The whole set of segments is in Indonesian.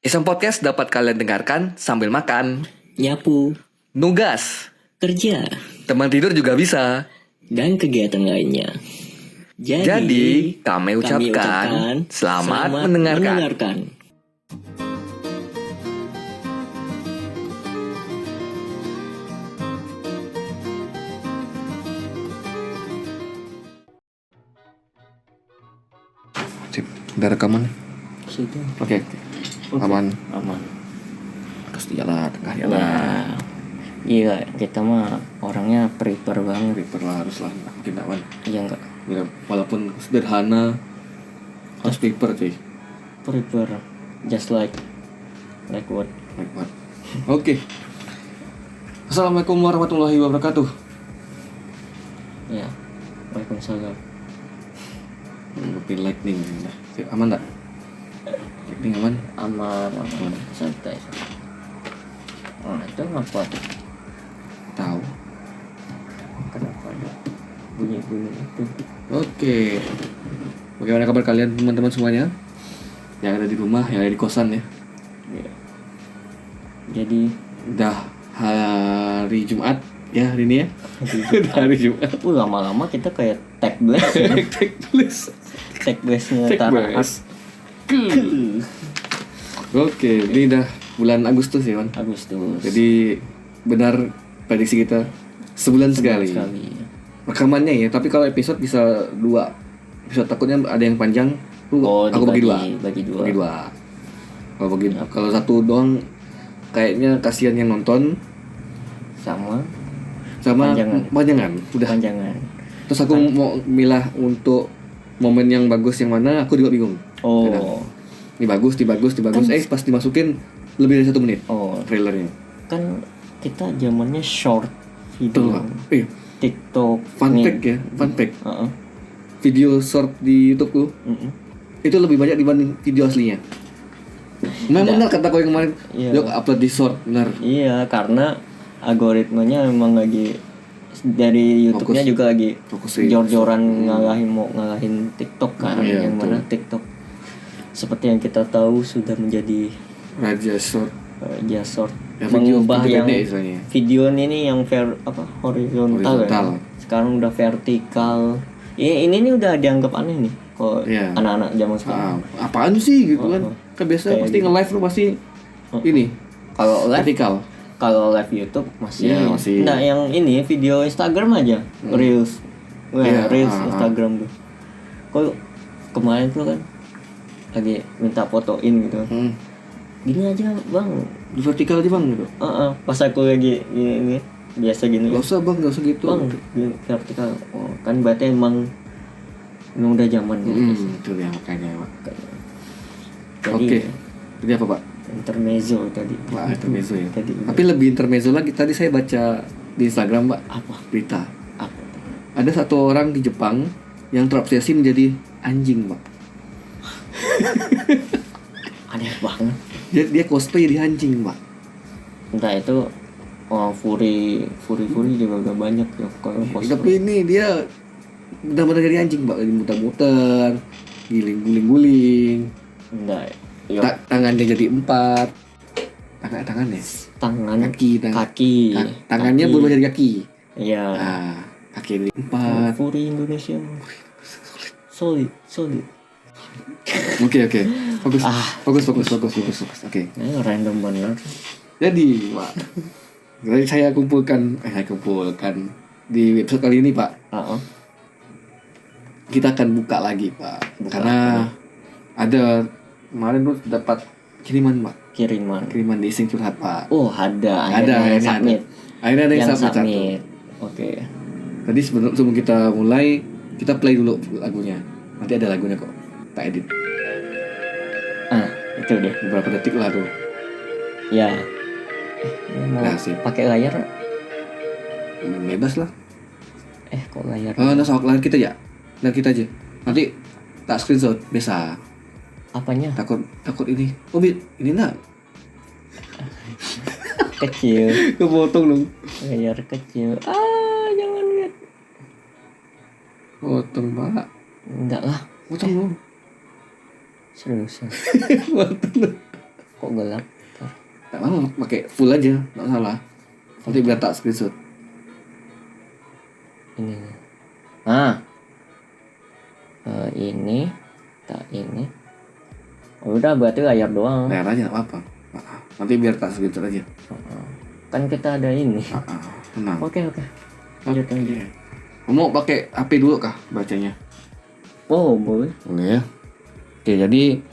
Iseng Podcast dapat kalian dengarkan sambil makan, nyapu, nugas, kerja, teman tidur juga bisa. dan kegiatan lainnya. Jadi, kami ucapkan selamat mendengarkan. Sip, udah rekaman. Sudah. Oke. Aman. Terus Jalan, tengah ya, jalan. iya kita mah orangnya prepare banget. Paper lah harus lah, mungkin aman. Iya enggak? Ya, walaupun sederhana, harus paper cuy. Prepare, just like what? Nikmat. Oke. Assalamualaikum warahmatullahi wabarakatuh. Ya, waalaikumsalam. Ngopi lightning. Nah, aman tak? Lightning aman? Aman, santai. Oh, itu ngapa tuh? Tahu. Kenapa ada bunyi-bunyi itu? Oke. Bagaimana kabar kalian teman-teman semuanya? Yang ada di rumah, yang ada di kosan ya. Ya. Jadi Udah hari Jumat ya hari ini ya. Udah hari Jumat. lama-lama kita kayak tag blast ya. Tag blastnya Tekbas. Oke, ini udah bulan Agustus ya, Man. Agustus. Jadi benar prediksi kita sebulan sekali. Rekamannya ya, tapi kalau episode bisa 2 episode, takutnya ada yang panjang. Aku bagi dua. Bagi dua. Kalau satu doang kayaknya kasihan yang nonton sama panjangan. Udah. panjangan. Terus aku mau milah untuk momen yang bagus yang mana, aku juga bingung. Oh. Kadang. Ini bagus. Pas dimasukin lebih dari 1 menit. Oh. Trailernya. Kan kita zamannya short video. Betul. TikTok. Fun fact ya, fun fact. Heeh. Video short di YouTubeku itu lebih banyak dibanding video aslinya. Memang benar kata kau yang kemarin. Iya. Yuk upload di short, benar. Iya, karena algoritmanya memang lagi dari YouTube-nya juga lagi Fokusin. jor-joran ngalahin TikTok kan, Iya, yang mana TikTok seperti yang kita tahu sudah menjadi Raja short. short, Ya, video mengubah yang pendek istilahnya. video ini yang horizontal. Ya. Sekarang udah vertikal. Ini nih udah dianggap aneh nih kalau Iya. anak-anak zaman sekarang. Apaan sih gitu kan? Kan biasa Kayak pasti gitu. nge-live lu pasti ini Kalau live vertikal. Kalau live YouTube masih, Iya, masih. Nah, yang ini video Instagram aja, Reels. Wah, Iya, Reels Instagram tuh. Kok kemarin tuh kan lagi minta fotoin gitu. Gini aja, Bang. Di vertikal aja bang gitu. Pas aku lagi ini biasa gini. Gak usah bang, gak usah gitu. Bang, di vertikal. Oh, kan berarti emang udah zaman gitu. Itu ya makanya pak. Jadi Oke. Jadi apa pak? intermezzo tadi. Wah, intermezzo ya. Tadi Tapi lebih intermezzo lagi. Tadi saya baca di Instagram pak, apa? berita. Apa? Ada satu orang di Jepang yang terobsesi menjadi anjing pak. Aneh banget. Dia cosplay jadi anjing pak. Entah itu furi juga udah banyak ya kalau cosplay. Tapi ini dia benar-benar jadi anjing pak. Lagi muter-muter, guling-guling. Enggak. Yuk. Tangannya jadi 4. Tangannya. Tangan, Kaki. Tangannya berubah jadi kaki. Iya. Nah, kaki jadi 4. Furi Indonesia. Solid. Oke. Fokus. Oke. Random banget. Jadi, Pak. Jadi saya kumpulkan di episode kali ini, Pak. Kita akan buka lagi, Pak. Karena ada kemarin tuh dapat kiriman, Pak. Kiriman di Iseng Curhat, Pak. Oh, ada Ini submit. Akhirnya ada yang submit. Submit. Oke. Tadi sebelum kita mulai, kita play dulu lagunya. Nanti ada lagunya kok. Tak edit. Itu deh. Beberapa detik lah tuh. Ya. Mau Nah, sip. pakai layar? Bebas lah. Kok layar? Nah, soal layar kita ya. Nah, kita aja. Nanti tak screenshot biasa. Apanya? Takut ini. Oh, ini nak. Kecil. Kepotong dong. Layar kecil. Jangan lihat. Potong, Pak. Enggak lah. Potong dong. Serius. Potong dong. Kok gelap? Tak apa, pakai full aja, nggak salah. Nanti biar tak screenshot. Ini. Ini. Tak ini. Udah berarti layar doang. Layar aja nggak apa-apa. Nanti biar tak screenshot aja. Kan kita ada ini. Tenang. Oke. Lanjut. Kamu pakai HP dulu kah bacanya? Oh, boleh. Boleh ya. Oke, jadi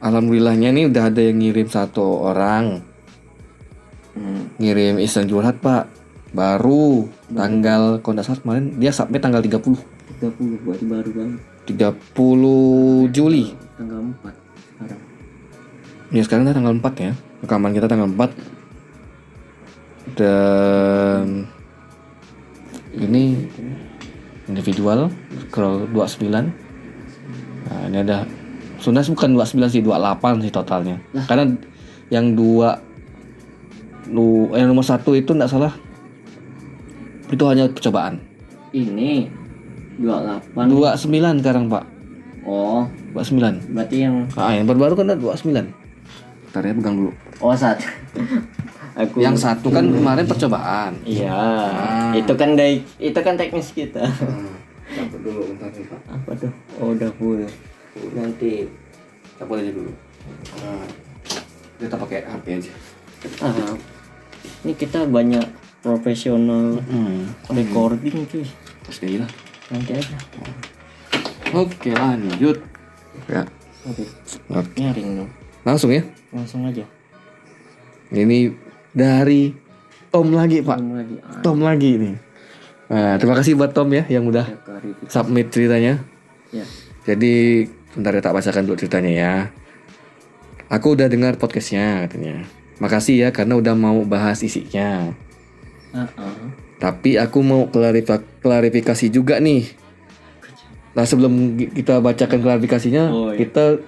alhamdulillahnya nih udah ada yang ngirim 1 orang. Ngirim iseng curhat Pak. Baru tanggal kalau nggak salah kemarin dia submit tanggal 30. 30 berarti baru banget. 30 Juli. Tanggal 4 sekarang. Ya sekarang udah tanggal 4 ya. Rekaman kita tanggal 4. Dan ini individual scroll 29. Nah, ini ada sebenarnya bukan 29 sih, 28 sih totalnya. Karena yang yang nomor 1 itu enggak salah. Itu hanya percobaan. Ini 28. 29 sekarang, Pak. Oh, 29. berarti yang yang baru-baru kan ada 29. Bentar ya, pegang dulu. Oh, 1. Aku Yang 1 kan kemarin percobaan. Iya. Itu kan teknis kita. Cabut dulu bentar nih, Pak. Apa tuh? Oh, udah full. Nanti Cabut aja dulu. Kita pakai HP aja. Ini kita banyak profesional recording cuy. Terus kayak gila. Nanti aja. Oke, lanjut. Ya. Oke. Nyaring dong. Langsung ya. Langsung aja. Ini dari Tom lagi, Pak. Tom lagi nih. Nah, terima kasih buat Tom ya yang udah submit ceritanya. Ya. Jadi, bentar ya tak bacakan dulu ceritanya ya. Aku udah dengar podcastnya katanya. Makasih ya karena udah mau bahas isinya. Tapi aku mau klarifikasi juga nih. Nah sebelum kita bacakan klarifikasinya, kita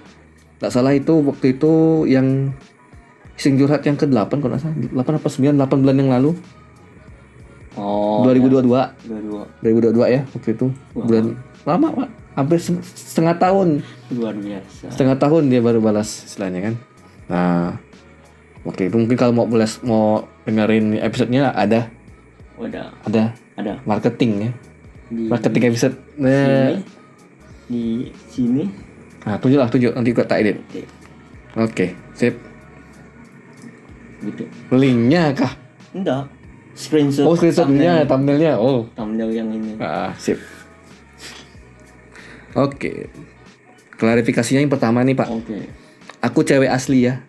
tak salah itu waktu itu yang iseng curhat yang ke-8 kalau nggak salah 8 apa 9 8 bulan yang lalu. 2022 ya waktu itu. Bulan lama Pak, hampir setengah tahun. Luar biasa. Setengah tahun dia baru balas istilahnya kan. Nah waktu itu mungkin kalau mau dengerin episodenya ada marketing ya. Marketing episode di sini. Nah, tunjuk nanti gua tak edit. Oke, sip. Gitu. Linknya kah? Enggak. Screenshot. Oh, screenshotnya, thumbnailnya. Oh. Thumbnail yang ini. Sip. Oke. Klarifikasinya yang pertama nih, Pak. Oke. Aku cewek asli ya.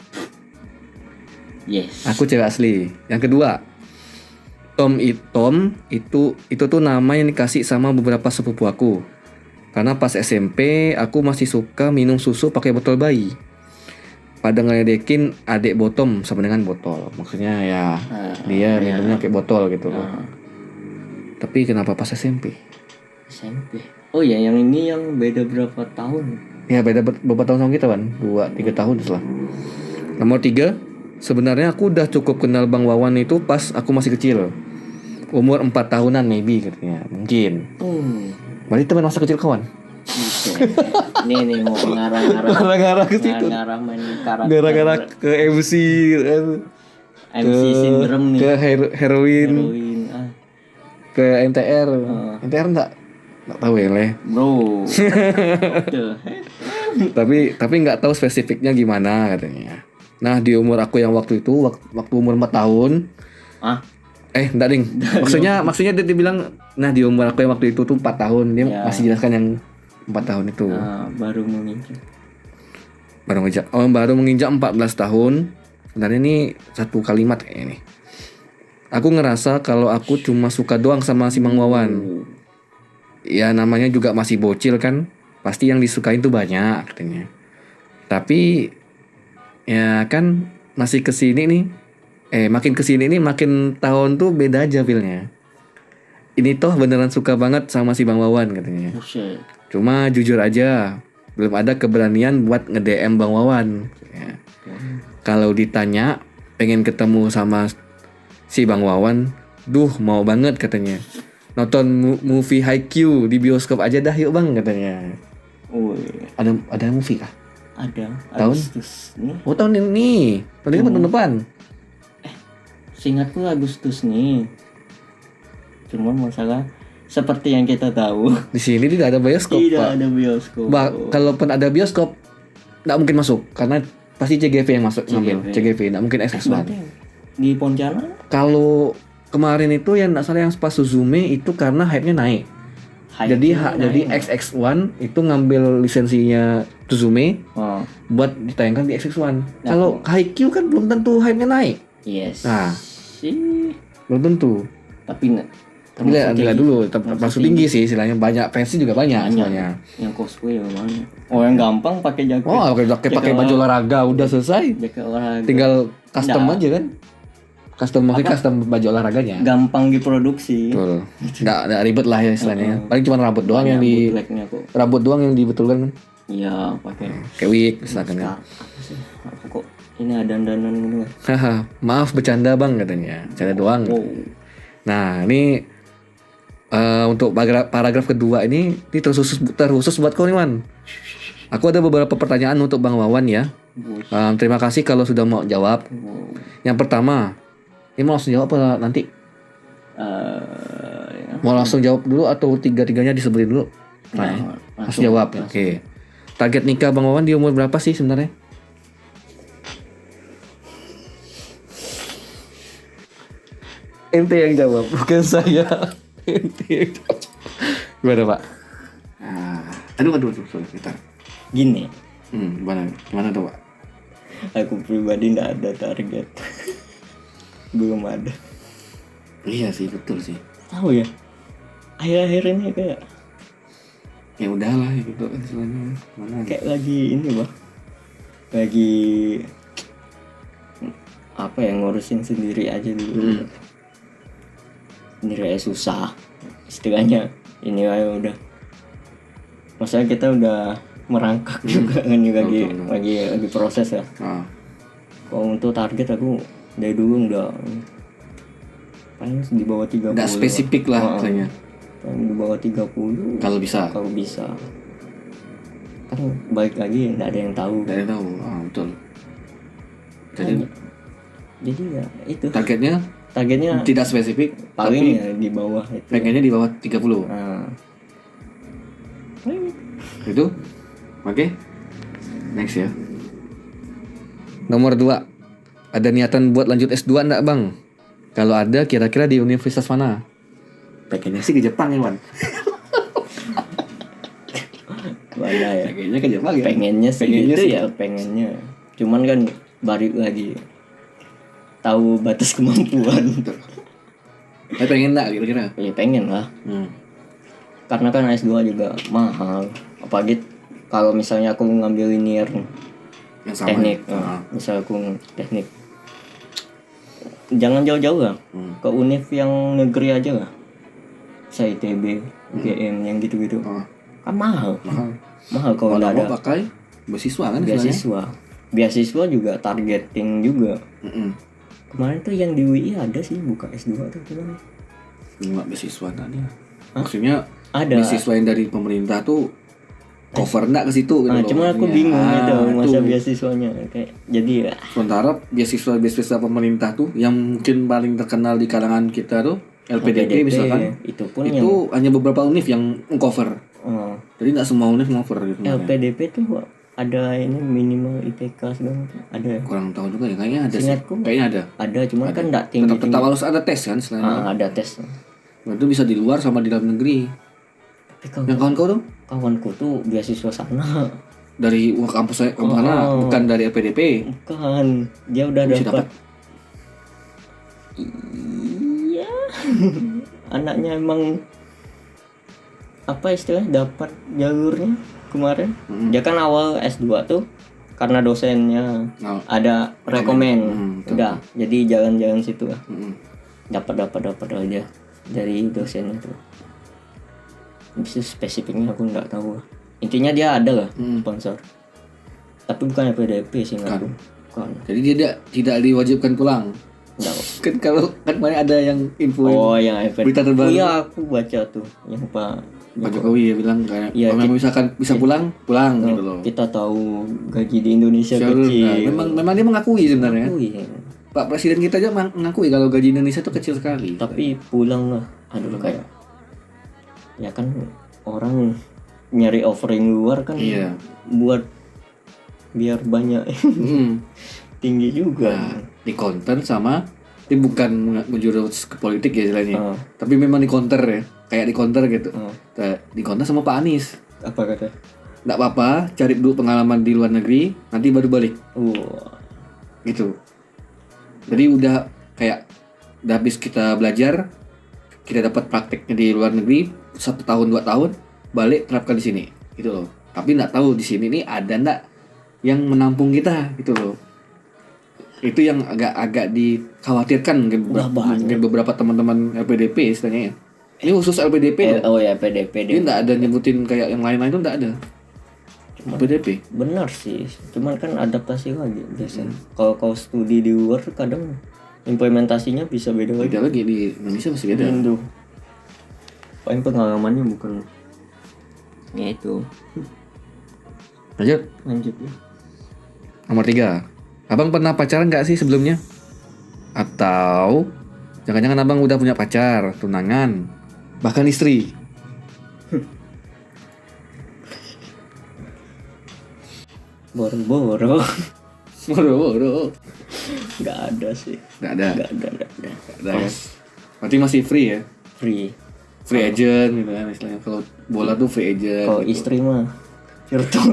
Yes. Aku cewek asli. Yang kedua, Tom itu tuh nama yang dikasih sama beberapa sepupu aku. Karena pas SMP aku masih suka minum susu pakai botol bayi. Pada ngeledekin adik bottom sama dengan botol. Maksudnya ya dia minumnya kayak botol gitu loh. Tapi kenapa pas SMP? Oh ya, yang ini yang beda berapa tahun? Ya beda berapa tahun sama kita kan? 2-3 tahun setelah. Nomor 3, sebenarnya aku udah cukup kenal Bang Wawan itu pas aku masih kecil. Umur 4 tahunan maybe katanya. Mungkin. Berarti teman masa kecil kawan. Ini mau ngarah ke situ. Ngarah main karakter. Gara-gara ke MC syndrome nih. Ke heroin. Ke MTR. MTR enggak tahu ya leh. Bro. tapi enggak tahu spesifiknya gimana katanya. Nah, di umur aku yang waktu itu waktu umur 4 tahun. Enggak ding. Maksudnya dia bilang nah di umur aku yang waktu itu tuh 4 tahun. Dia masih jelaskan yang 4 tahun itu. Baru menginjak. Baru menginjak 14 tahun. Sebenarnya ini satu kalimat kayak ini. Aku ngerasa kalau aku cuma suka doang sama si Mang Wawan. Ya namanya juga masih bocil kan. Pasti yang disukain tuh banyak katanya. Tapi ya kan masih kesini nih. Makin kesini nih makin tahun tuh beda aja feelnya. Ini toh beneran suka banget sama si Bang Wawan katanya. Cuma jujur aja belum ada keberanian buat nge-DM Bang Wawan ya. Kalau ditanya pengen ketemu sama si Bang Wawan, mau banget katanya. Nonton movie Haikyuu di bioskop aja dah yuk Bang katanya. Oh, Ada movie kah? ada Tahun? Agustus nih. Oh tahun ini. Tahun ini tahun depan. Seingatku Agustus nih. Cuma masalah seperti yang kita tahu Di sini tidak ada bioskop, tidak Pak. ada bioskop. Kalaupun ada bioskop, nggak mungkin masuk karena pasti CGV yang masuk ngambil. CGV, nggak mungkin XX1. Berarti di Pontianak Kalau kemarin itu yang nggak salah yang pas Suzume itu karena hype-nya naik. Jadi XX1 itu ngambil lisensinya Suzume oh buat ditayangkan di XX1. Kalau Haikyuu kan belum tentu hype-nya naik. yes Nah. sih, Belum tentu. tapi Lihat dulu, termasuk tinggi sih istilahnya, banyak fansnya juga banyak semuanya. yang cosplay yang mana? Oh yang gampang pakai jaket. Oh, pakai baju olahraga udah selesai. Jaket olahraga. Tinggal custom aja kan. Custom baju olahraganya. Gampang diproduksi. Betul. Nggak ribet lah ya istilahnya. Paling cuma rambut doang yang bootlegnya kok. rambut doang yang dibetulkan kan. Iya, pakai. Kayak wig misalkan kan. Apa sih? Apa kok ini ada dandanan gitu kan? Haha, maaf bercanda bang katanya. Bercanda doang. Wow. Nah, ini untuk paragraf kedua ini terkhusus buat kau nih Wan. Aku ada beberapa pertanyaan untuk Bang Wawan ya. Terima kasih kalau sudah mau jawab. Yang pertama, ini mau langsung jawab apa nanti? Ya. Mau langsung jawab dulu atau tiga-tiganya disebutin dulu? Nah, langsung jawab. Oke. Target nikah Bang Wawan di umur berapa sih sebenarnya? Ente yang jawab, bukan saya. Ente yang jawab. Gimana Pak? Aduh, sorry, bentar. Gini, Gimana tuh Pak? aku pribadi nggak ada target. Belum ada. Iya sih, betul sih. Tahu ya? Akhir-akhir ini kayak Ya udahlah gitu istilahnya. Mana? kayak lagi ini bah. Lagi apa ya, ngurusin sendiri aja dulu. Sendiri aja susah. Istilahnya ini aja udah. Maksudnya kita udah merangkak juga kan juga lagi proses ya. Kalau untuk target aku dari dulu udah paling di bawah 30. Nggak spesifik lah katanya. Paling di bawah 30 Kalau bisa. Kan balik lagi nggak ada yang tahu. Dari tahu. Betul. Jadi ya itu. Targetnya tidak spesifik, Paling tapi ya di bawah itu. pengennya di bawah 30. Nah, Itu. Oke. Next ya. Nomor 2. Ada niatan buat lanjut S2 enggak, Bang? Kalau ada, kira-kira di universitas mana? Pengennya sih ke Jepang ya, Wan. mana ya? Pengennya ke Jepang ya. Pengennya gitu ya, pengennya. Cuman kan balik lagi. Tahu batas kemampuan. Tapi pengen enggak kira-kira? Ya pengen lah. Karena kan S2 juga mahal. Apalagi kalau misalnya aku ngambil linear Yang sama. teknik, misal aku teknik, jangan jauh-jauh lah, ke univ yang negeri aja lah, saya ITB, UGM yang gitu-gitu, kan mahal kalau nggak ada pakai beasiswa kan istilahnya? beasiswa juga targeting juga. Kemarin tuh yang di UI ada sih buka S2 tuh cuman Nggak beasiswa tadi. Maksudnya ada beasiswa yang dari pemerintah tuh cover enggak ke situ gitu loh. Cuma aku bingung itu masa beasiswanya kayak jadi ya. Sementara beasiswa pemerintah tuh yang mungkin paling terkenal di kalangan kita tuh LPDP misalkan. Itu pun itu hanya beberapa univ yang cover. Jadi nggak semua univ cover gitu. LPDP tuh ada ini minimal IPK segala macam. Ada ya? Kurang tahu juga ya, kayaknya ada Seingatku, sih. Kayaknya ada. Ada cuman kan enggak tinggi. Tetap harus ada tes kan selain. Ada tes. Itu bisa di luar sama di dalam negeri. Tapi Yang kawan kau tuh? Kawanku tuh beasiswa sana. Dari kampus mana? Bukan dari LPDP. Bukan. Dia udah dapat. Iya. Anaknya emang apa istilahnya dapat jalurnya kemarin. Dia kan awal S2 tuh karena dosennya ada rekomen. Udah, jadi jalan-jalan situ lah. Dapat aja dari dosennya tuh. Bisa spesifiknya aku nggak tahu. Intinya dia ada lah sponsor. Tapi bukan LPDP sih nggak. Bukan. Jadi dia tidak diwajibkan pulang. Enggak. Kan kalau kan kemarin ada yang info. Yang LPDP. Berita terbaru. Iya, aku baca tuh yang Pak Pak Jokowi ya bilang kayak Ya, kalau misalkan bisa pulang gitu loh. Kita tahu gaji di Indonesia Nah, kecil. memang dia mengakui sebenarnya. Iya. Pak Presiden kita aja mengakui kalau gaji Indonesia tuh kecil sekali. Tapi pulang lah. Aduh kayak ya kan orang nyari offering luar kan Iya. buat biar banyak tinggi juga. Nah, di counter sama ini bukan menjurus ke politik ya istilahnya. Ah. Tapi memang di counter ya. Kayak di counter gitu. Ah. Di counter sama Pak Anies. Apa kata? Nggak apa-apa, cari dulu pengalaman di luar negeri, nanti baru balik. Gitu. Jadi udah habis kita belajar, kita dapat prakteknya di luar negeri 1 tahun 2 tahun, balik terapkan di sini, gitu loh. Tapi nggak tahu di sini nih ada nggak yang menampung kita, gitu loh. Itu yang agak dikhawatirkan mungkin beberapa teman-teman LPDP istilahnya ya. Ini khusus LPDP loh. Ya PDP Ini nggak ada nyebutin kayak yang lain-lain tuh nggak ada. LPDP. Benar sih, cuman kan adaptasi lagi biasanya. Kalau kau studi di luar kadang implementasinya bisa beda lagi. Beda lagi di Indonesia masih beda. Indo. Paling pengalamannya bukan ya itu. Lanjut ya. Nomor 3. Abang pernah pacaran nggak sih sebelumnya? Atau jangan-jangan abang udah punya pacar, tunangan, bahkan istri? Boro-boro. Boro-boro. Nggak ada sih. Nggak ada. Nggak ada. Ya. Berarti masih free ya? Free. Free agent gitu kan istilahnya. Kalau bola tuh free agent. Kalau gitu. istri mah virtual.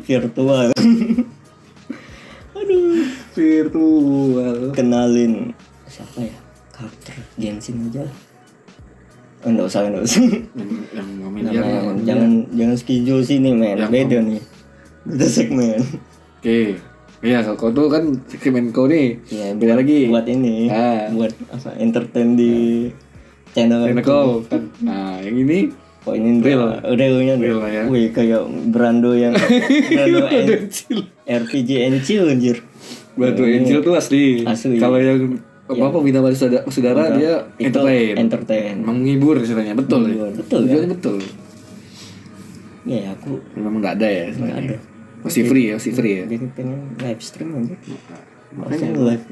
Virtual. Aduh. Virtual. Kenalin siapa ya? Karakter Genshin aja lah. Enggak usah. Yang familiar ya. Jangan schedule sini men. Beda nih. Beda segmen. Oke. Iya, kalau kau tuh kan segmen kau nih. Ya, beda lagi. Buat ini. Buat apa? Entertain di channel kau kan. Nah, yang ini kok ini realnya real ya. Wih kayak Brando yang RPG Encil anjir. Brando Encil tuh asli. Kalau yang apa Bina Bali Saudara dia entertain. Menghibur istilahnya. Betul ya. Tujuannya betul. Ya aku memang nggak ada ya istilahnya. Masih free ya. Jadi pengen live stream aja. Makanya live.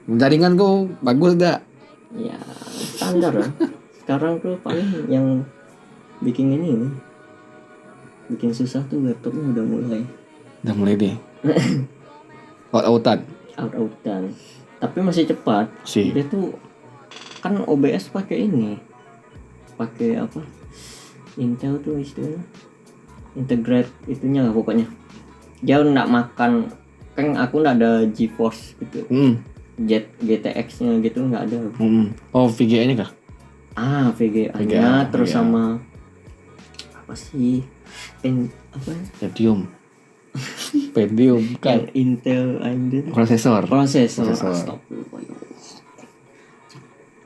Jaringan kok bagus gak? Ya standar lah. Sekarang tuh paling yang bikin susah tuh laptopnya udah mulai deh. Out-outan. Tapi masih cepat. Dia tuh kan OBS pakai apa? Intel tuh istilahnya integrate itunya lah pokoknya. Dia nggak makan, kan aku nggak ada GeForce gitu. GTX-nya gitu nggak ada. Oh VGA-nya kah? VGA-nya terus sama apa sih? Pentium kan Intel AMD prosesor.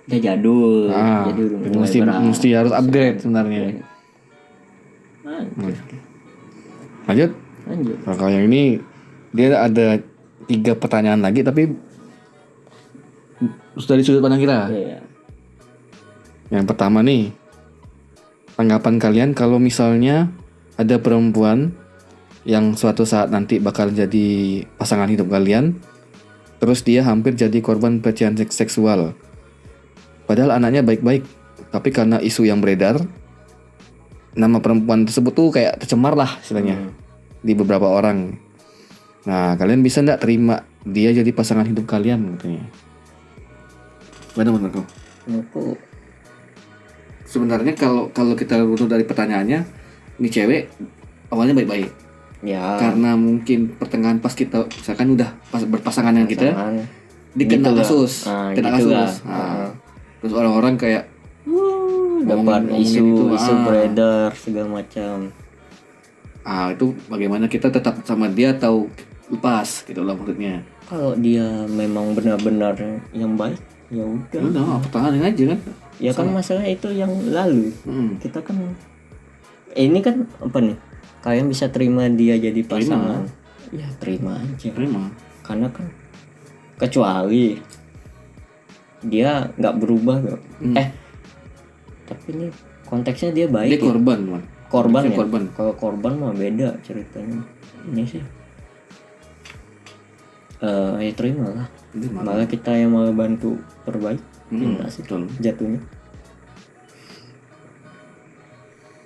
Udah jadul. Mesti harus upgrade sebenarnya. Lanjut. Nah, kalau yang ini dia ada 3 pertanyaan lagi tapi dari sudut pandang kita. Yang pertama nih, tanggapan kalian kalau misalnya ada perempuan yang suatu saat nanti bakal jadi pasangan hidup kalian, terus dia hampir jadi korban pelecehan seksual. Padahal anaknya baik-baik, tapi karena isu yang beredar, nama perempuan tersebut tuh kayak tercemar lah istilahnya di beberapa orang. Nah, kalian bisa nggak terima dia jadi pasangan hidup kalian katanya? Benar kok. Aku sebenarnya kalau kita runut dari pertanyaannya, ini cewek awalnya baik-baik. Ya. Karena mungkin pertengahan pas kita misalkan udah berpasangan dengan kita, dikena kasus, terus orang-orang kayak dapat isu beredar segala macam. Itu bagaimana kita tetap sama dia atau lepas gitu lah maksudnya. Kalau dia memang benar-benar yang baik, ya udah pertahanin aja kan. Ya kan masalah itu yang lalu. Kita kan ini kan apa nih? Kalian bisa terima dia jadi pasangan. Ya terima aja. Karena kan kecuali dia nggak berubah Tapi ini konteksnya dia Dia baik ya. korban, man. Korban ya. Korban. Kalau korban mah beda ceritanya. Ini sih. Ya terima lah. Dia Malah kita yang malah bantu perbaiki. Gimana sih betul. jatuhnya?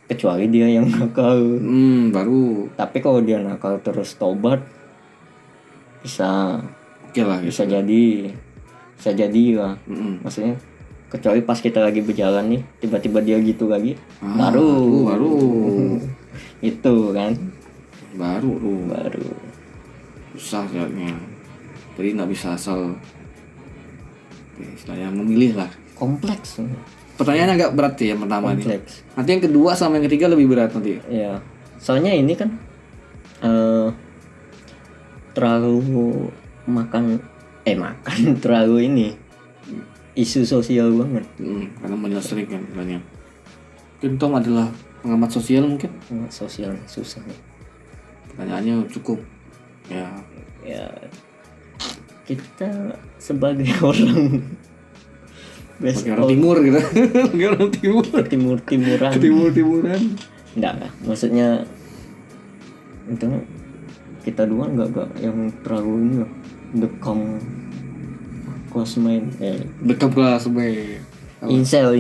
Kecuali dia yang nakal. Baru Tapi kalau dia nakal terus tobat, bisa oke lah gitu. bisa jadi lah. Maksudnya kecuali pas kita lagi berjalan nih, tiba-tiba dia gitu lagi, baru itu kan baru susah kayaknya. Jadi nggak bisa asal istilahnya memilih lah. kompleks. Pertanyaannya agak berat sih yang pertama nih. Kompleks. Nanti yang kedua sama yang ketiga lebih berat nanti. Ya, soalnya ini kan terlalu makan terlalu ini isu sosial banget. Karena menyelesaikan banyak. Mungkin Tom adalah pengamat sosial mungkin. Sosial susah nih. Pertanyaannya cukup ya. Kita sebagai orang Sebagai orang timur gitu. Sebagai orang timur. timur-timuran enggak lah, maksudnya itu kita dua enggak yang terlalu ini loh, dekam classmate Dekat kelas B. incel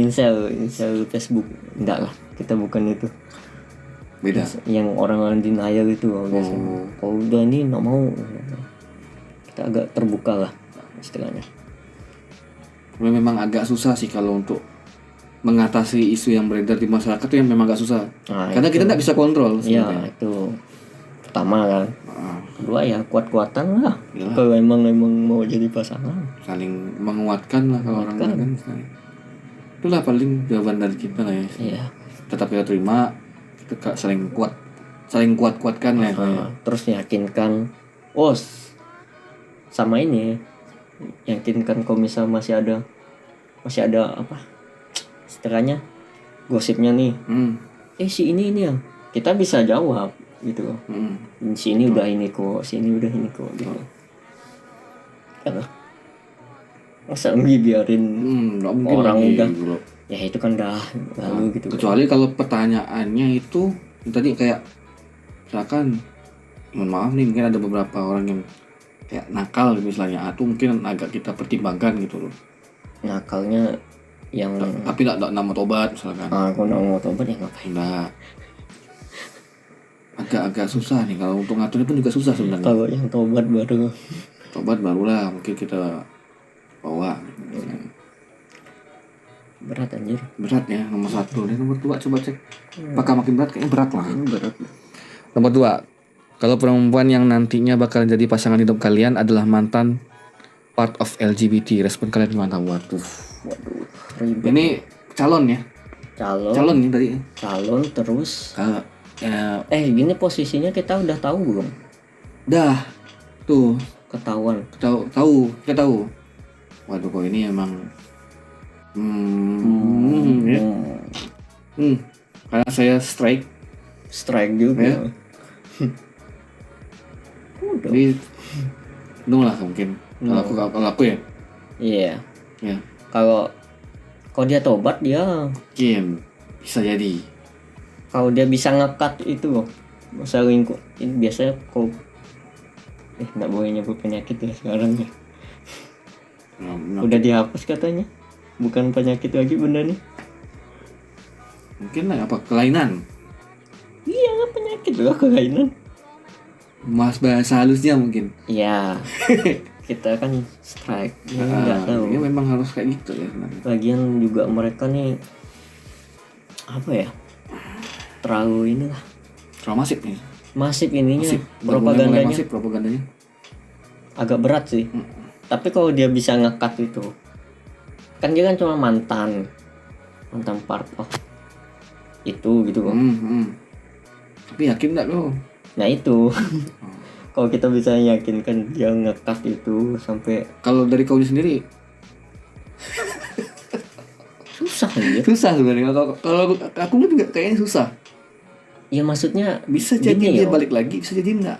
Facebook, enggak lah, kita bukan itu. Beda. Yang orang-orang denial itu loh biasanya. Kalau udah ini nggak mau, kita agak terbuka lah istilahnya. Memang agak susah sih kalau untuk mengatasi isu yang beredar di masyarakat itu yang memang agak susah. Karena kita nggak bisa kontrol sebenarnya. Iya, itu pertama kan. Kedua ya kuat-kuatan lah. Yalah. Kalau emang mau jadi pasangan. Saling menguatkan lah kalau orang kan misalnya. Itulah paling jawaban dari kita lah ya. Iya. Tetap kita terima, kita saling kuat-kuatkan lah. Terus yakinkan, sama ini, yakinkan kalau misal masih ada apa? Istilahnya gosipnya nih. Si ini ya. Kita bisa jawab gitu loh. Si ini udah ini kok, si ini udah ini kok gitu. Karena masa biarin orang udah bro. Ya itu kan dah lalu gitu. Kecuali kalau pertanyaannya itu tadi kayak misalkan, mohon maaf nih, mungkin ada beberapa orang yang kayak nakal misalnya, atau mungkin agak kita pertimbangkan gitu loh. Nakalnya yang tapi tidak nama tobat misalkan. Kalau nggak mau tobat ya ngapain? Nah, agak susah nih kalau untuk ngaturnya pun juga susah sebenarnya. Kalau yang tobat barulah mungkin kita bawa. Berat anjir. Berat ya, nomor 1. Dan nomor 2 coba cek. Apakah makin berat? Kayaknya berat lah. Berat. Nomor 2, kalau perempuan yang nantinya bakal jadi pasangan hidup kalian adalah mantan part of LGBT, respon kalian gimana? Waduh, ribet. Ini calon ya? Calon nih tadi. Calon terus. Kalau Gini posisinya kita udah tahu belum? dah tuh Ketahuan. kita tahu. Waduh, kok ini emang ya. Karena saya strike juga. Ya. Jadi untung lah mungkin kalau aku ya. Iya. Ya. Kalau dia tobat dia Mungkin bisa jadi. Kalau dia bisa ngekat itu loh, selingkuh. Ini biasanya kok nggak boleh nyebut penyakit ya sekarang ya. Udah dihapus katanya. Bukan penyakit lagi benda nih. Mungkin lah apa kelainan. Iya, penyakit lah kelainan. Mas bahasa halusnya mungkin. Iya. Kita kan strike. Nggak tahu. Ini memang harus kayak gitu ya sebenarnya. Lagian juga mereka nih apa ya? Terlalu inilah. Terlalu masif nih. Masif ininya. Propagandanya. Masif propagandanya. Agak berat sih. Tapi kalau dia bisa ngekat itu, kan dia kan cuma mantan part of itu gitu kok. Tapi yakin nggak lo? Nah itu. Kalau kita bisa yakinkan dia ngekat itu sampai. Kalau dari kau sendiri susah aja. Susah sebenarnya. Kalau aku juga kayaknya susah. Ya maksudnya bisa jadi dia balik lagi, bisa jadi enggak.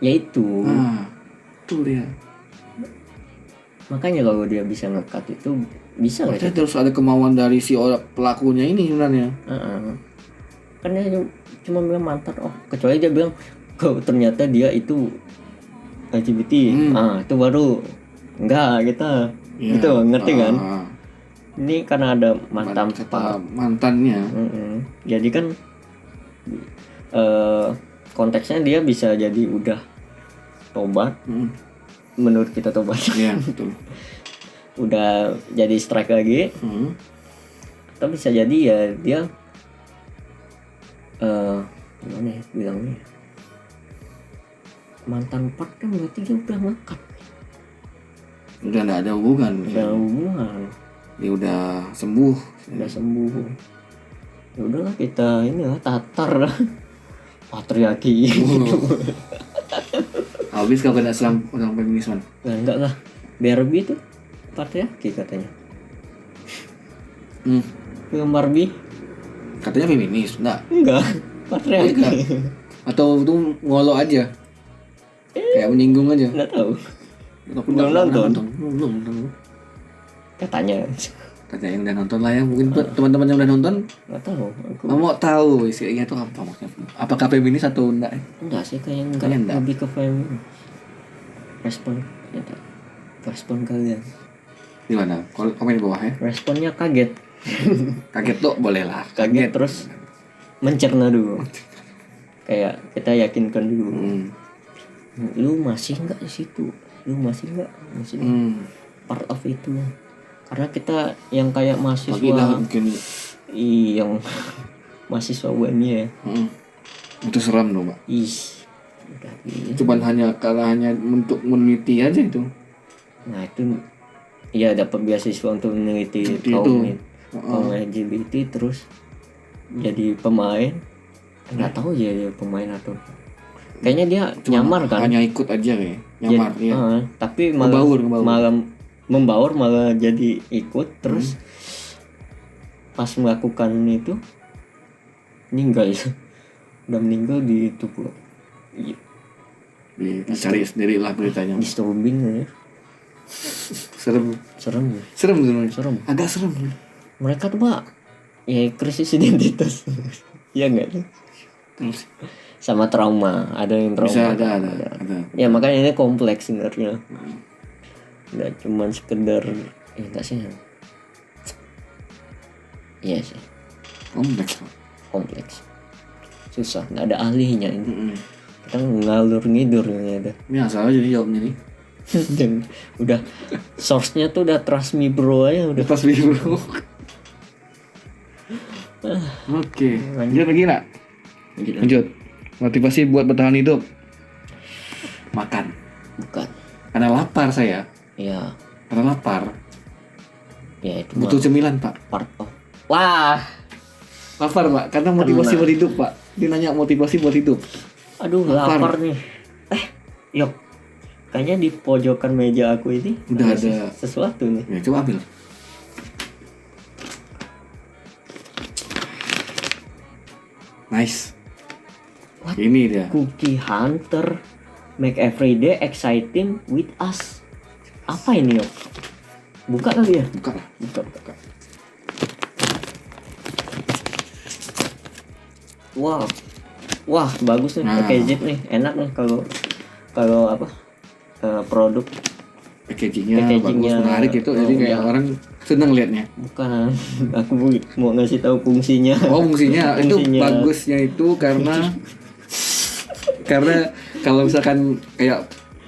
Ya itu. Tuh dia. Makanya kalau dia bisa ngekat itu bisa nggak? Berarti terus ada kemauan dari si orang pelakunya ini sebenarnya. Kan dia cuma bilang mantan, kecuali dia bilang kalau ternyata dia itu LGBT, itu baru enggak kita Ya. gitu, ngerti kan? Ini karena ada mantan kata mantannya. Jadi kan konteksnya dia bisa jadi udah tobat, menurut kita tobat. Iya betul. Udah jadi strike lagi, atau bisa jadi ya dia gimana ya bilangnya, mantan part kan berarti dia udah ngekat, Udah nggak ada hubungan. udah hubungan, Dia udah sembuh. udah sembuh. Ya udahlah kita inilah tatar lah patriarki. Habis kau kena selang orang feminisme. Nah, enggak lah, Barbie itu patriarki katanya. Film Barbie Katanya feminis, enggak patriarki. Enggak. Atau itu ngolo aja. Kayak menyinggung aja. Enggak tahu. Aku Belum nonton. Belum. Katanya Katanya yang udah nonton lah ya. Mungkin buat teman-teman yang udah nonton enggak tahu. Aku mau tahu isinya itu apa maksudnya. Apakah feminis atau enggak? enggak sih, kayaknya Kayaknya enggak. lebih ke feminis. Respon kalian. Gimana? Komen di bawah ya. Responnya kaget. Kaget tuh boleh lah. Kaget terus mencerna dulu. Kayak kita yakinkan dulu. Lu masih enggak di situ? Lu masih enggak? Masih part of itu. Karena kita yang kayak Bagi dah mahasiswa mungkin yang mahasiswa UMY ya. itu seram dong, Mbak. Udah gini. Cuman hanya untuk meneliti aja itu. Nah itu ya dapat beasiswa untuk meneliti Itu. kaum LGBT, terus jadi pemain. Nggak tahu ya dia pemain atau kayaknya dia nyamar kan. Hanya ikut aja kayak. Nyamar Jadi, ya. tapi malah Ngebaur. malah jadi ikut terus pas melakukan itu meninggal. Udah meninggal di tubuh. Dicari sendiri lah beritanya. Disturbing ya. Serem Serem. sebenarnya. Agak serem. Mereka tuh Pak ya krisis identitas. Iya enggak sih? Terus Sama trauma, ada yang trauma. bisa ada. Ya makanya ini kompleks sebenarnya. Nggak cuma sekedar enggak sih. Iya sih, kompleks. Susah, nggak ada ahlinya ini. Kita ngalur ngidur ini ada. Ini asal aja nih jawabnya nih. Dan udah source-nya tuh udah Trust Me Bro aja udah. Pas bro. Oke, lanjut lagi nak. Lanjut. Motivasi buat bertahan hidup. Makan. Bukan. Karena lapar saya. Ya, Karena lapar. ya itu Butuh mah cemilan pak. part of. Wah, Lapar pak. Karena motivasi buat hidup pak. Dia nanya motivasi buat hidup. aduh lapar nih. Yuk. Kayaknya di pojokan meja aku ini Udah ada sesuatu nih. Ya coba ambil. Nice. What? Ini dia. Cookie Hunter, make every day exciting with us. Apa ini Yok? Buka kali ya? Buka lah. Buka. Wow, wah bagus nih packaging nih, enak nih kalau apa produk Packagingnya Packagingnya bagus, menarik itu. Jadi kayak orang seneng liatnya. bukan. Aku mau ngasih tahu fungsinya. Oh fungsinya itu Fungsinya. bagusnya itu karena kalau misalkan kayak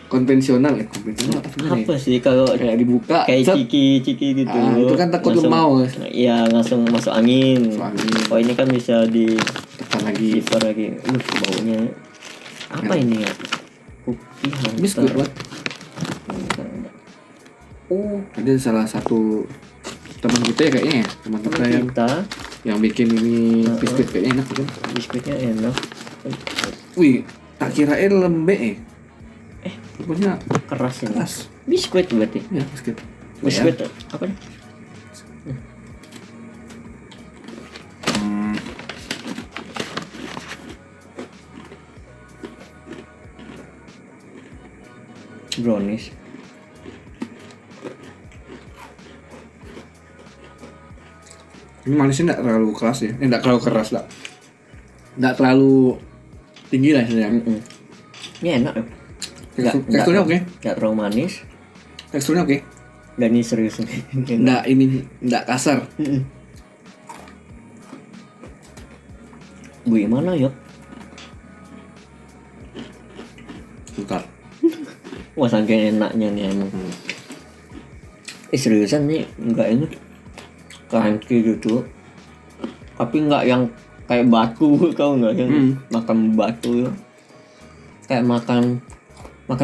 konvensional Apa sih kalau kayak dibuka kayak set, ciki gitu? itu kan takut Langsung- lemau. Iya langsung masuk angin. Oh ini kan bisa tekan lagi diputar lagi. Baunya apa ini ya? Cookie Hunter. biskuit buat. Oh, Ada salah satu teman kita ya kayaknya ya, teman kita yang bikin ini biskuit kayaknya enak kan. biskuitnya enak. Wih, tak kirain lembek rupanya Keras ini. keras. Biskuit berarti. Ya biskuit. Biskuit apa nih? Brownies. Ini manisnya nggak terlalu keras ya. Nggak terlalu keras lah. Nggak terlalu tinggi lah istilahnya. Ini enak ya. Teksturnya oke. Nggak terlalu manis. Teksturnya oke. Dan ini serius nih. Nggak kasar. Gimana ya? Bentar. Wah saking enaknya nih emang. Seriusan nih nggak enak. Crunchy gitu. Tapi nggak yang kayak batu kau nggak yang makan batu ya. Kayak makan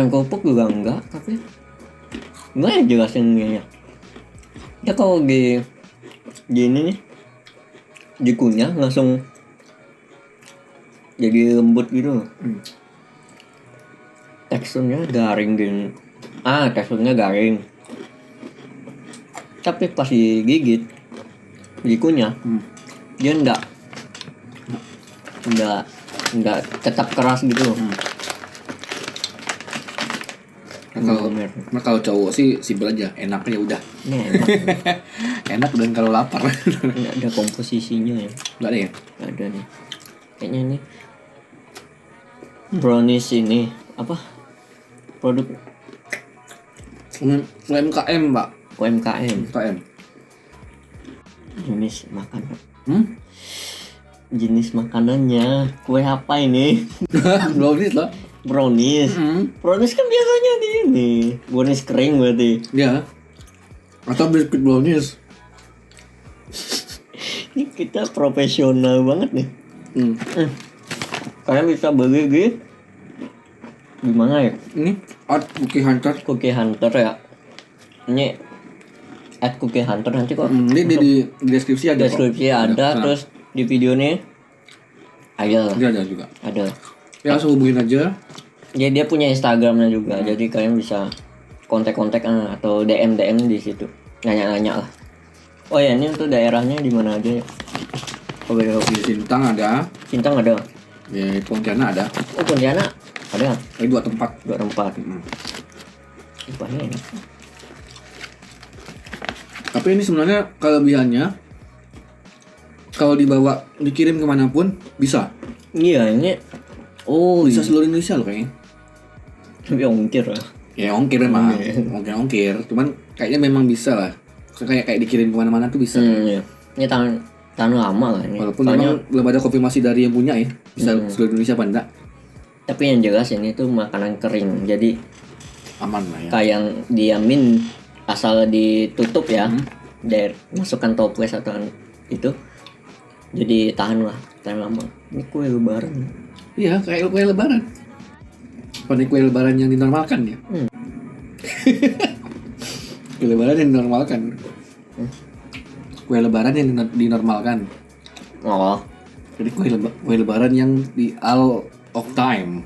kerupuk juga enggak, tapi nggak ya jelasinnya. Ya kalau di gini nih dikunyah langsung jadi lembut gitu. Teksturnya garing gini. Teksturnya garing. Tapi pas digigit, dikunyah, dia enggak tetap keras gitu. Kalau cowok sih simpel aja, enaknya udah. Ini enak. Enak dan kalau lapar. Nggak ada komposisinya ya. Nggak ada ya? Nggak ada nih. Kayaknya ini brownies ini apa? Produk UMKM Pak. UMKM. UMKM. Jenis makanan. Jenis makanannya kue apa ini? Brownies lah. Brownies. Brownies kan biasanya di ini. Brownies kering berarti. Ya. Atau biskuit brownies. Ini kita profesional banget nih. Kalian bisa beli di mana ya? Ini Cookie Hunter. Cookie Hunter ya. Ini @Cookie Hunter nanti kok. Ini di deskripsi ada. Deskripsi ada, terus di video nih ada. Ada juga. Ada. Ya langsung hubungin aja. Ya dia punya Instagramnya juga, jadi kalian bisa kontak-kontak atau DM di situ, nanya-nanya lah. Oh ya, ini untuk daerahnya di mana aja ya? Di Sintang ada. Sintang ada. Ya, Pontianak ada. Oh Pontianak ada. Ini 2 tempat. 2 tempat. Banyak enak. Tapi ini sebenarnya kelebihannya kalau dibawa dikirim kemanapun bisa. Iya ini. Oh Bisa seluruh Indonesia loh kayaknya. tapi ongkir lah. Ya ongkir memang, ongkir. Cuman kayaknya memang bisa lah. Kayak dikirim kemana-mana tuh bisa. Iya. Ini tahan lama lah ini. Walaupun memang belum ada konfirmasi dari yang punya ya, bisa seluruh Indonesia apa enggak. Tapi yang jelas ini tuh makanan kering, jadi Aman lah ya. kayak yang diamin asal ditutup ya, dari masukkan toples atau itu, jadi tahan lama. Ini kue lebaran. Iya, kayak kue lebaran. Pada kue lebaran yang dinormalkan ya. Kue lebaran yang dinormalkan. Kue lebaran yang dinormalkan. Oh, Jadi kue lebaran yang di all of time.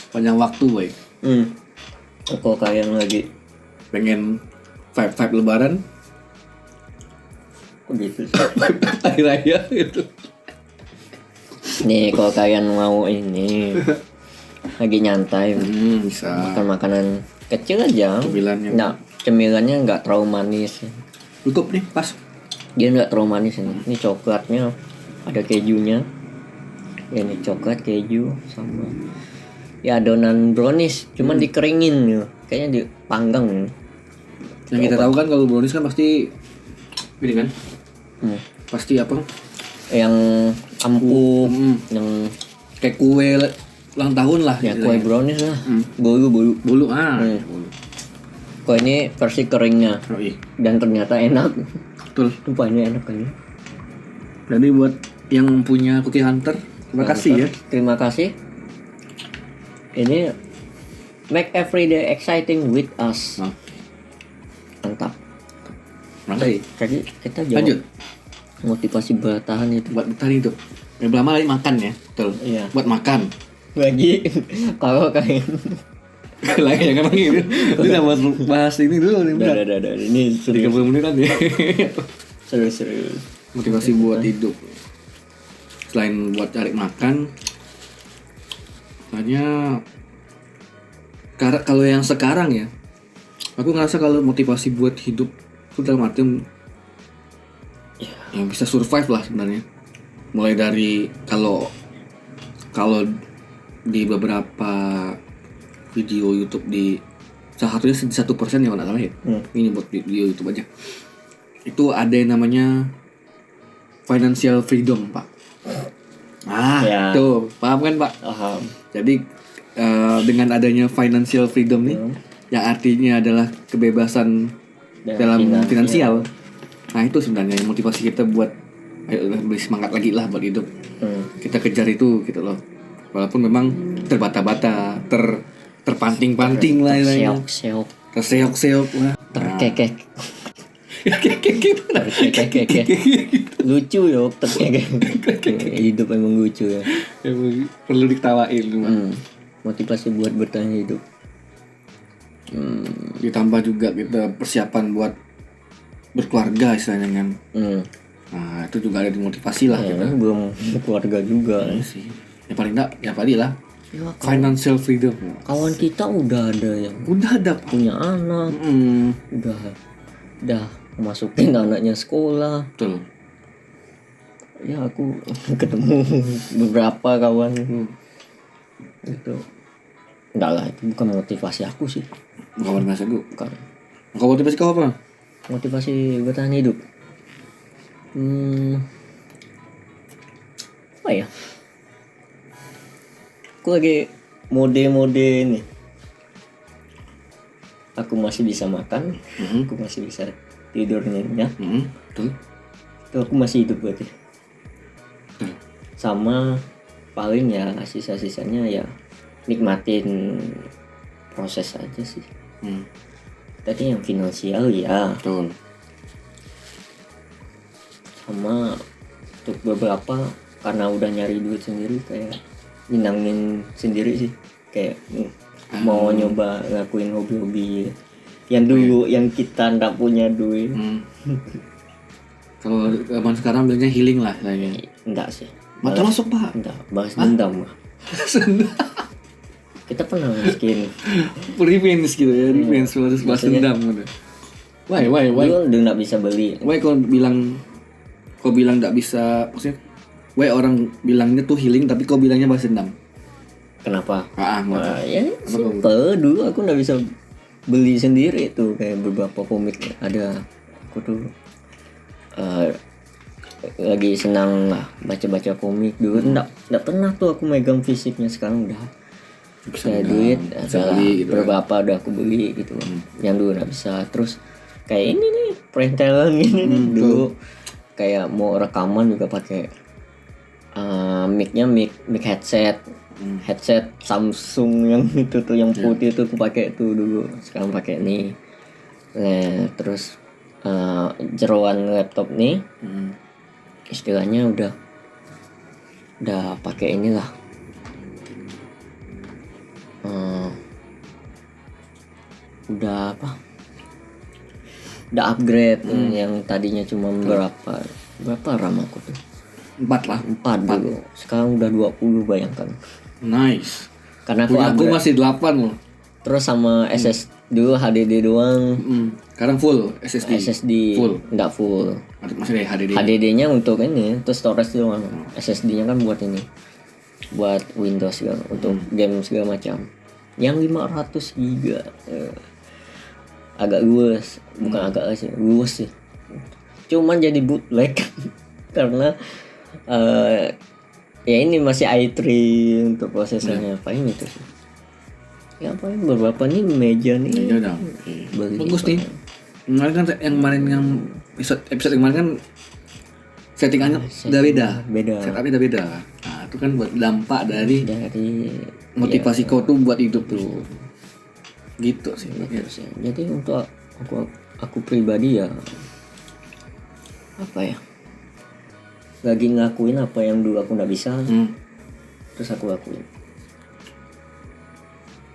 Panjang waktu, boy. kalau kalian lagi Pengen vibe lebaran. kok gitu? Hari raya gitu. Nih kalau kalian mau ini lagi nyantai, Bisa. makan makanan kecil aja. Cemilannya. Nah, cemilannya nggak terlalu manis. Cukup nih, pas. Dia nggak terlalu manis ini. Ini coklatnya, ada kejunya. Ya ini coklat, keju, sama ya adonan brownies, cuman dikeringin gitu. Kayaknya dipanggang. Yang kita tahu kan kalau brownies kan pasti ini kan. Pasti apa? Yang empuk, yang Kayak kue ulang tahun lah. ya gitu kue ya. brownies lah. Bolu. Bulu Kue ini versi keringnya. Oh, iya. Dan ternyata enak. Betul. Rupanya enak kan ya. Jadi buat yang punya Cookie Hunter, terima kasih ya. Terima kasih. Ini make everyday exciting with us. Mantap. Makasih. Jadi kita jawab Lanjut. motivasi bertahan itu. Buat tadi itu. Yang pertama lagi makan ya. Betul. Iya. Buat makan. Bagi kalau kalian Lagi jangan lagi gitu. Kita bahas ini dulu nih. udah ini 30 menit kan ya. serius. Motivasi buat hidup. Selain buat cari makan, hanya kalau yang sekarang ya, aku ngerasa kalau motivasi buat hidup itu dalam arti yang bisa survive lah sebenarnya. Mulai dari kalau di beberapa video YouTube di salah satunya 1% ya kalau nggak salah ya. Ini buat video YouTube aja. Itu ada yang namanya financial freedom, Pak. Ya. Tuh, paham kan, Pak? Paham. Jadi dengan adanya financial freedom nih, yang artinya adalah kebebasan dalam finansial. Nah itu sebenarnya yang motivasi kita buat ayo lebih semangat lagi lah buat hidup. Kita kejar itu gitu loh. Walaupun memang terbata-bata, terpanting-panting lah, terseok-seok lah, terkekek. Lucu ya, terkekek. Hidup emang lucu ya. Perlu diketawain. Motivasi buat bertahan hidup. Ditambah juga kita persiapan buat berkeluarga istilahnya kan. Nah itu juga ada motivasi lah kita. Belum keluarga juga. Sih. Ya paling enggak, ya paling lah. Financial freedom. Kawan kita udah ada yang ada punya anak, udah masukin anaknya sekolah. Betul. Ya aku ketemu beberapa kawan itu. Enggak lah, itu bukan motivasi aku sih. Bukan motivasi gue. Bukan. Kau motivasi kau apa? Motivasi bertahan hidup. Apa ya? Aku lagi mode nih. Aku masih bisa makan, aku masih bisa tidur nyenyak. Betul. Itu aku masih hidup berarti. Sama paling ya sisa-sisanya ya nikmatin proses aja sih. Tadi yang finansial ya. Betul. Sama untuk beberapa karena udah nyari duit sendiri kayak nyenangin sendiri sih, kayak mau nyoba ngakuin hobi-hobi yang dulu yang kita nggak punya duit. Kalau zaman sekarang bilangnya healing lah kayaknya. Enggak sih, Termasuk Pak. enggak, balas dendam lah. Kita pernah miskin, Revenge gitu ya, revenge harus balas dendam gitu. Why? dulu udah nggak bisa beli. Why kau bilang nggak bisa, maksudnya why orang bilangnya tuh healing tapi kau bilangnya balas dendam? Kenapa? Ya simple. Dulu aku nggak bisa beli sendiri tuh, kayak beberapa komik ada. Aku tuh lagi senang lah baca komik dulu. Nggak pernah tuh aku megang fisiknya. Sekarang udah bisa duit, ada beli, gitu beberapa udah aku beli gitu. Yang dulu nggak bisa. Terus kayak ini nih perintelan gini nih dulu. Kayak mau rekaman juga pakai mic headset Samsung yang itu tuh yang putih tuh aku pakai tuh dulu. Sekarang pakai nih. Nah, terus jeroan laptop nih istilahnya udah pakai inilah udah upgrade. Yang tadinya cuma berapa RAM aku tuh 4 dulu, sekarang udah 20, bayangkan. Nice. Karena aku masih 8 loh. Terus sama SS dulu HDD doang. Sekarang full SSD. Full. Enggak full. Masih ada HDD. HDD-nya untuk ini, terus storage doang. SSD-nya kan buat ini. Buat Windows segala, untuk game segala macam. Yang 500 GB. Agak luas, bukan agak sih, luas sih. Cuman jadi bootleg karena ya ini masih i3 untuk prosesornya. Paling itu sih. Ya paling beberapa nih meja nih. Bagus nih. Kemarin kan yang episode kemarin kan settingannya udah beda. Setupnya udah beda. Nah itu kan buat dampak dari motivasi kau tuh buat hidup tuh. Gitu sih. Jadi untuk aku pribadi ya apa ya, lagi ngakuin apa yang dulu aku nggak bisa, terus aku lakuin.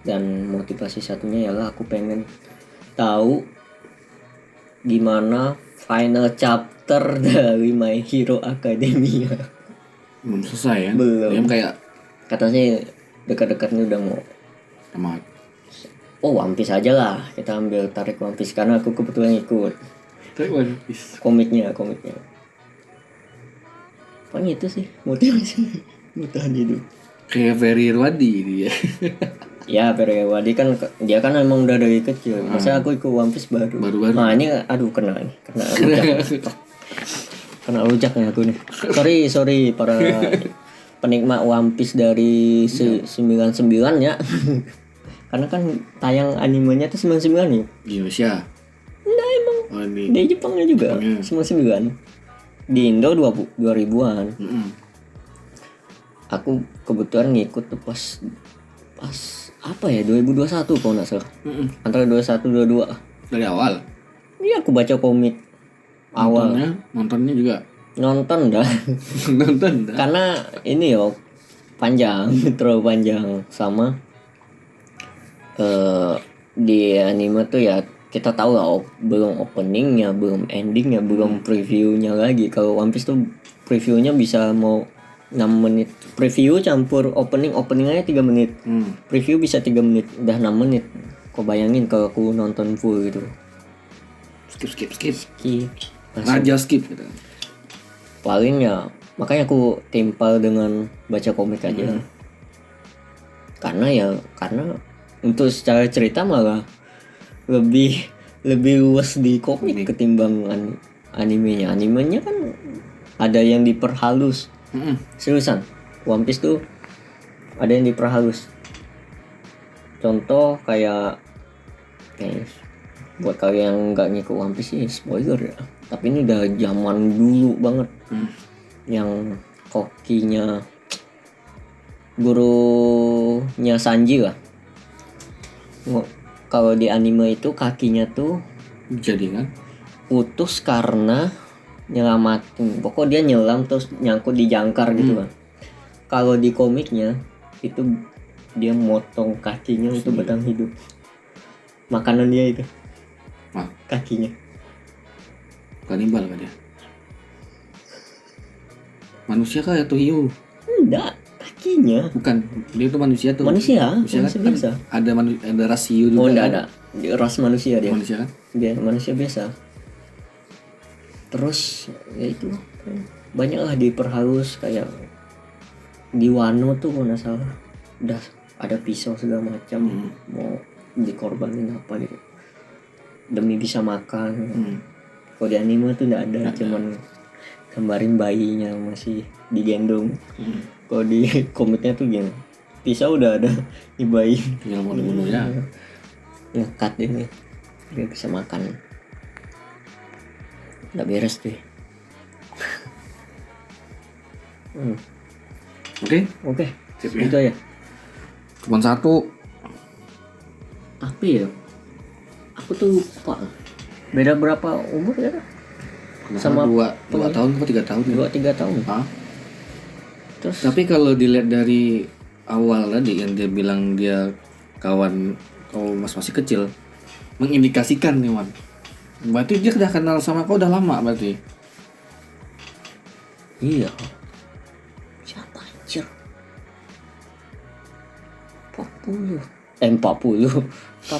Dan motivasi satunya ialah aku pengen tahu gimana final chapter dari My Hero Academia. Belum selesai ya? Belum. Yang kayak katanya dekat-dekatnya udah mau tamat. One Piece aja lah, kita ambil tarik One Piece karena aku kebetulan ikut Tarik One Piece. komiknya. Paling itu sih motivasi bertahan hidup. Kayak Ferry Irwadi dia. Ya Periwadi kan dia kan emang udah dari kecil. Masa aku ikut One Piece baru. Baru-baru. Nah ini aduh kena nih, kena rujak. Kena rujak nih aku nih. Sorry para penikmat One Piece dari 99 ya. Karena kan tayang animenya tuh 99 ya. Di Indonesia. Enggak emang. Oh ini. Di Jepangnya juga 99. Di Indo 2000-an. Aku kebetulan ngikut tuh pas apa ya 2021 kalau nggak salah. Antara 21 22. Dari awal. Iya aku baca komik awal. Nontonnya juga. Nonton dah. Nonton dah. Karena ini yo panjang, terlalu panjang sama di anime tuh ya kita tahu lah belum openingnya, belum endingnya, belum previewnya lagi. Kalau One Piece tuh previewnya bisa mau 6 menit. Preview campur openingnya 3 menit. Preview bisa 3 menit, udah 6 menit. Kau bayangin kalau aku nonton full gitu. Skip. Langsung. Skip gitu. Paling ya makanya aku timpal dengan baca komik aja. Karena untuk secara cerita malah lebih luas di komik ketimbang animenya. Animenya kan ada yang diperhalus. Seriusan One Piece tuh ada yang diperhalus. Contoh kayak buat kalian yang nggak ngikut One Piece sih spoiler ya. Tapi ini udah zaman dulu banget. Yang kokinya gurunya Sanji lah. Kalau di anime itu kakinya tuh Jadi kan putus karena nyelamatin. Pokoknya dia nyelam terus nyangkut di jangkar gitu kan. Kalau di komiknya itu dia motong kakinya untuk bertahan hidup. Makanan dia itu. Kakinya. Kanibal kan dia. Manusia kah atau hiu? Enggak, kakinya. Bukan, dia tuh manusia tuh. Manusia kan biasa. Ada ras hiu juga. Oh enggak ada. Ras manusia dia. Manusia kan? Dia manusia biasa. Terus ya itu banyak lah diperhalus kayak di Wano tuh kalau nggak salah udah ada pisau segala macam mau dikorbanin apa gitu demi bisa makan. Kalau di anime tuh nggak ada, cuman gambarin bayinya masih digendong. Kalau di komiknya tuh gini, pisau udah ada di bayi. Tinggal mau dibunuh ya. Ngekat ini biar bisa makan. Nggak beres deh. Oke. Sip ya. Itu aja. Cuman satu. Apa ya? Aku tuh lupa. Beda berapa umur ya? Sama 2 tahun atau 3 tahun? 2-3 tahun. Hah? Terus Tapi kalau dilihat dari awal tadi yang dia bilang dia kawan kau masih kecil, mengindikasikan nih Wan. Berarti dia udah kenal sama kau udah lama berarti. iya. Siapa anjir? 40. 4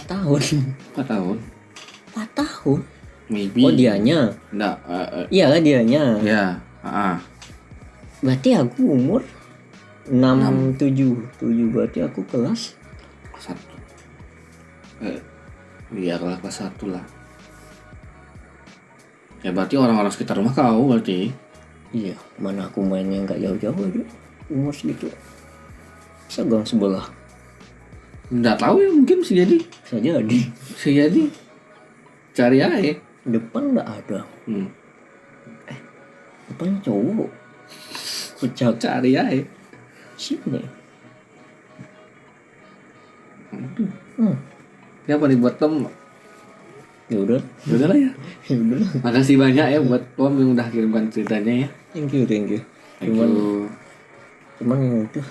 tahun. 4 tahun. 4 tahun. Maybe. Oh dianya. Enggak, Iya lah dianya. ya, Berarti aku umur 6 7 berarti aku kelas 1. Iya kelas 1 lah. Ya berarti orang-orang sekitar rumah kau berarti. iya, mana aku mainnya nggak jauh-jauh aja umur segitu. Bisa gang sebelah. Enggak tahu ya, mungkin bisa jadi. Bisa jadi. Cari aja. Depan nggak ada. Depan cowok. Kucak Cari aja. sini. Siapa nih buat Tom? Ya udah. Udah lah ya. Ya udah. Makasih banyak ya buat Tom yang udah kirimkan ceritanya ya. Thank you. Thank Cuman yang itu.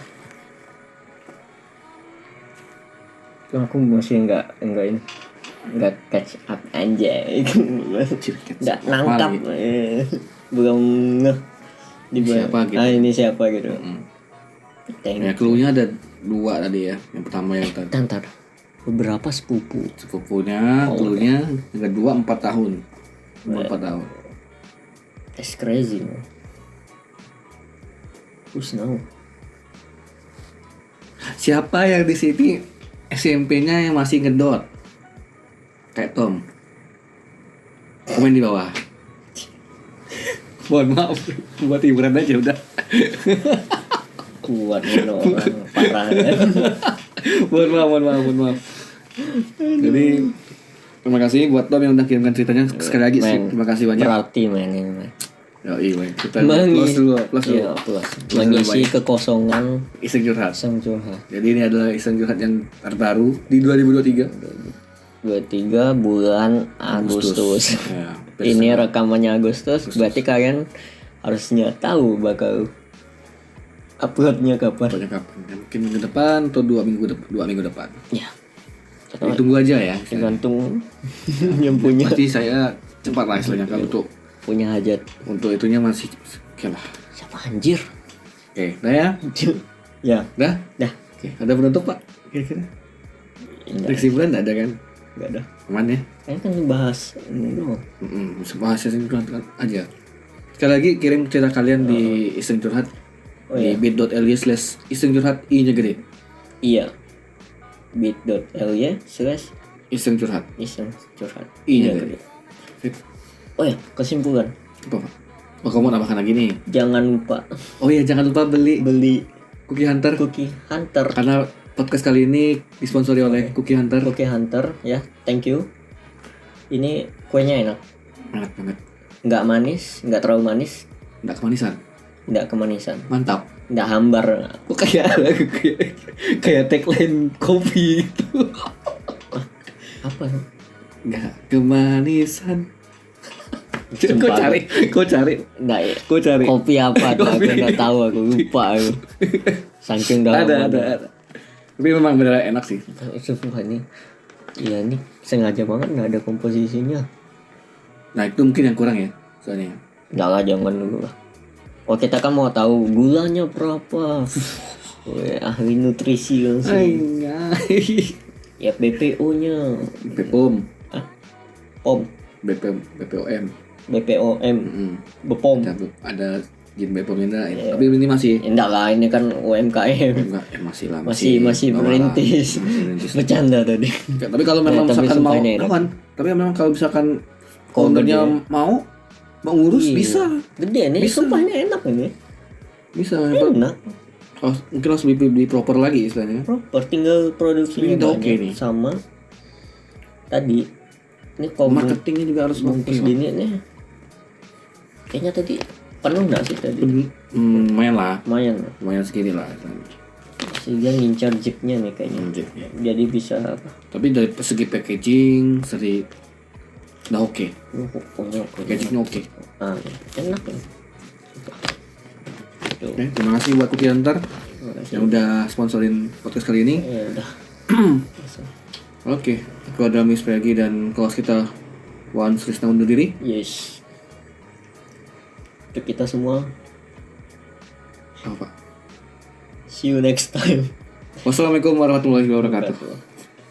Cuman aku masih nggak catch up anjay. Nggak nangkap. Belum ngeh. Siapa gitu. Ini siapa gitu. Ya clue-nya ada 2 tadi ya. Yang pertama yang tadi Tantar. Beberapa sepupunya, clue-nya yang kedua 4 tahun. Umur 4 tahun. That's crazy man. Who's now? Siapa yang di sini SMP-nya yang masih ngedot? Kayak Tom. Komen di bawah. Mohon maaf, buat hiburan aja udah. Kuat nih lo orang parah ya. mohon maaf. Jadi terima kasih buat Tom yang udah kirimkan ceritanya sekali lagi sih. Men, Terima kasih banyak. Berarti men ini men. Yoi, kita plus dulu. Iya, plus. Mengisi kekosongan Iseng curhat. sang curhat. Jadi ini adalah iseng curhat yang terbaru di 2023. 23 bulan Agustus. Ya, Ini rekamannya Agustus, berarti kalian harusnya tahu bakal uploadnya kapan. Pokoknya kapan? Ya, mungkin minggu depan atau 2 minggu depan. Ya. Jadi tunggu aja ya. Tergantung yang punya Pasti saya cepat lah istilahnya kalau punya hajat. untuk itunya masih oke lah. Siapa anjir? Oke, dah ya. Ya, Dah. dah. Oke, ada penutup Pak? Kira-kira. Kesimpulan enggak ada kan? Enggak ada. Aman ya? Kayaknya kan bahas ini doang. Bisa bahas iseng curhat aja. Sekali lagi kirim cerita kalian di iseng curhat di bit.ly/iseng curhat i-nya gede. Iya. bit.ly/iseng Iseng curhat. curhat. I-nya Iya, gede. Sip. Oh ya, kesimpulan. Apa Pak? Oh, kamu mau tambahkan lagi nih. Jangan lupa Oh iya, jangan lupa beli beli Cookie Hunter Cookie Hunter. karena podcast kali ini disponsori oleh Cookie Hunter. Cookie Hunter ya, thank you. Ini kuenya enak. Enak banget. Nggak manis, nggak terlalu manis, Enggak kemanisan. nggak kemanisan, Mantap. nggak hambar. Kok kayak tagline kopi gitu. Apa? Enggak kemanisan. Sumpah. Kau cari. Nggak ya. Kau cari. Kopi apa? Tuh? Aku Kopi. nggak tahu, aku lupa aku. Saking dalam. Ada. Tapi memang beneran enak sih. Sumpah ini. Iya nih, sengaja banget nggak ada komposisinya. Nah itu mungkin yang kurang ya soalnya. Nggak lah, jangan dulu lah. Oh kita kan mau tahu gulanya berapa. Weh, ahli nutrisi langsung. Ya BPO-nya. BPOM, POM, BPOM. BPOM, BPOM. Ada Jin BPOM nya tapi ini masih Enggak lah, ini kan UMKM. enggak masih lah Masih bawah lah. merintis. Bercanda tadi. Ya, tapi kalau memang Tapi misalkan mau sumpah ini enak. lawan, tapi memang kalau misalkan Kalau ownernya gede. mau ngurus Iya. bisa. Gede nih, Bisa. sumpah ini enak ini. Bisa. Enak. Oh, mungkin harus beli proper lagi istilahnya. Proper, tinggal produksinya Ini udah banyak. oke nih. Sama tadi. Ini kalau Marketingnya juga harus bungkus oke. gini nih. Kayaknya tadi penuh nggak sih tadi? Lumayan lah, Lumayan. lumayan segini lah. Sehingga ngincar jeepnya nih kayaknya. Jeepnya. Jadi bisa apa? Tapi dari segi packaging, seri udah oke. Pokoknya Packagingnya oke. enak ya. Tuh. Oke, terima kasih buat Cookie Hunter yang udah sponsorin podcast kali ini. Ya udah. Oke, aku ada Miss Peggy dan kelas kita Wan Srisna undur diri. Yes. Untuk kita semua, Apa? see you next time. Wassalamualaikum warahmatullahi wabarakatuh.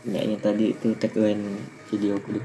Enggak, yang tadi itu tagline video aku deh.